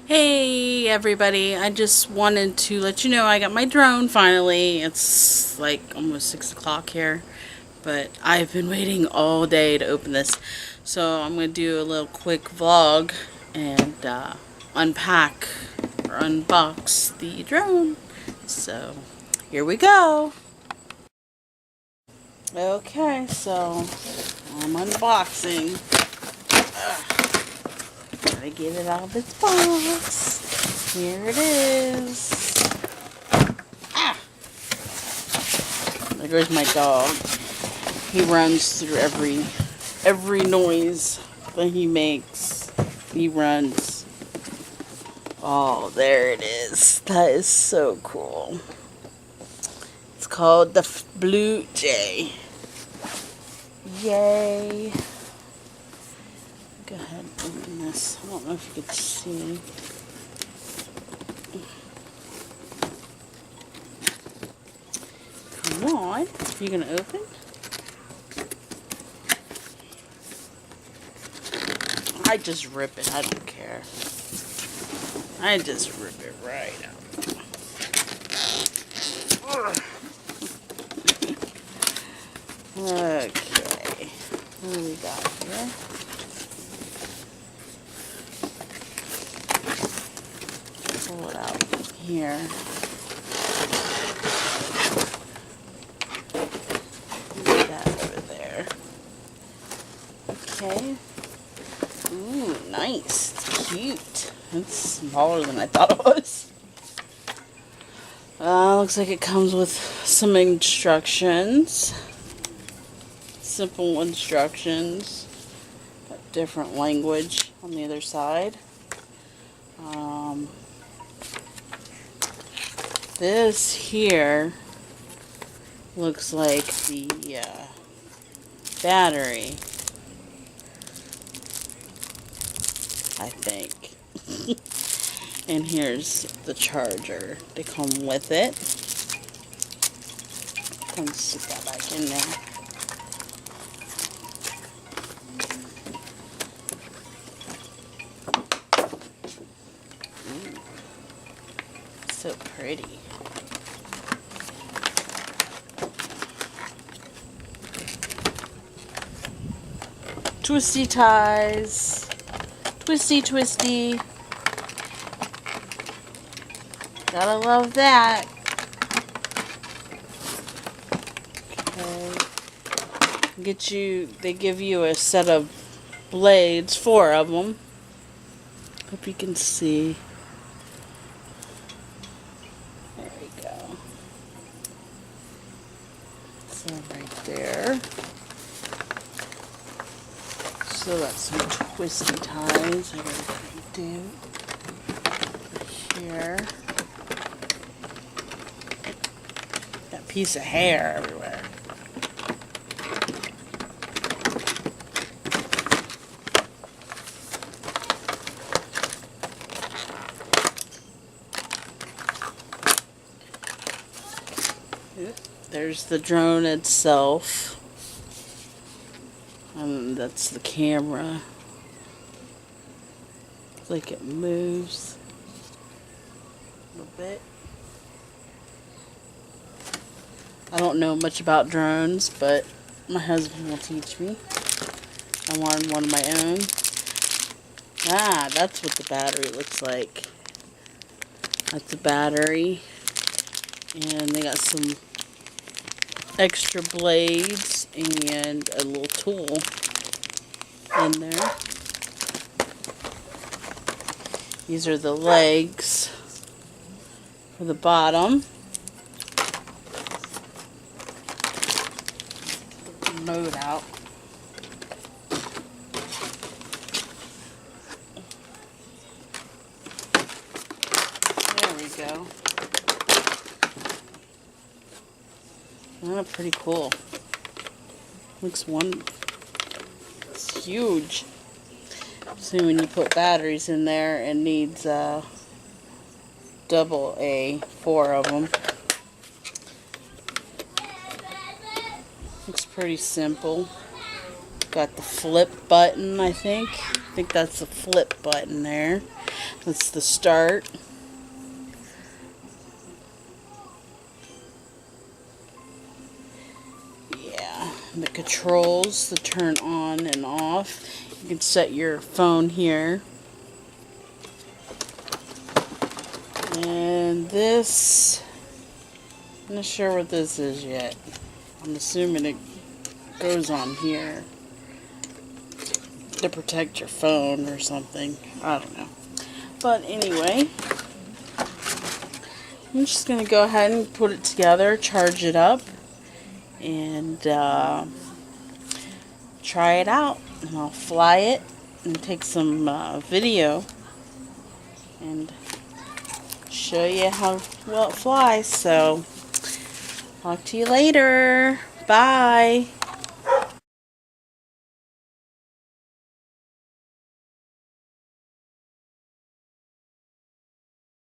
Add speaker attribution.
Speaker 1: Hey everybody, I just wanted to let you know I got my drone finally. It's like almost 6 o'clock here, but I've been waiting all day to open this. So I'm going to do a little quick vlog and unpack or unbox the drone. So here we go. Okay, so I'm unboxing. Gotta get it out of its box. Here it is. Ah! There goes my dog. He runs through every noise that he makes. He runs. Oh, there it is. That is so cool. It's called the Blue Jay. Yay. Go ahead and open this. I don't know if you could see. Come on. Are you going to open? I just rip it. I don't care. I just rip it right out. Okay. What do we got here? Pull it out here. Put that over there. Okay. Ooh, nice. It's cute. It's smaller than I thought it was. Looks like it comes with some instructions. Simple instructions. Got different language on the other side. This here looks like the battery, I think. And here's the charger. They come with it. Let's stick that back in there. Ooh, so pretty. Twisty ties. Twisty, twisty. Gotta love that. Okay. They give you a set of blades, 4 of them. Hope you can see. There we go. So right there. So that's some twisty ties I gotta do here. That piece of hair everywhere. There's the drone itself. And that's the camera. Looks like it moves a little bit. I don't know much about drones, but my husband will teach me. I wanted one of my own. Ah, that's what the battery looks like. That's the battery. And they got some extra blades and a little tool in there. These are the legs for the bottom. Put the mode out. There we go. Oh, pretty cool. Looks it's huge. So when you put batteries in there, it needs double A, 4 of them. Looks pretty simple. Got the flip button, I think. I think that's the flip button there. That's the start. Yeah, the controls, the turn on and off. You can set your phone here. And this, I'm not sure what this is yet. I'm assuming it goes on here to protect your phone or something. I don't know. But anyway, I'm just going to go ahead and put it together, charge it up, and try it out. And I'll fly it and take some video and show you how well it flies. So, talk to you later. Bye.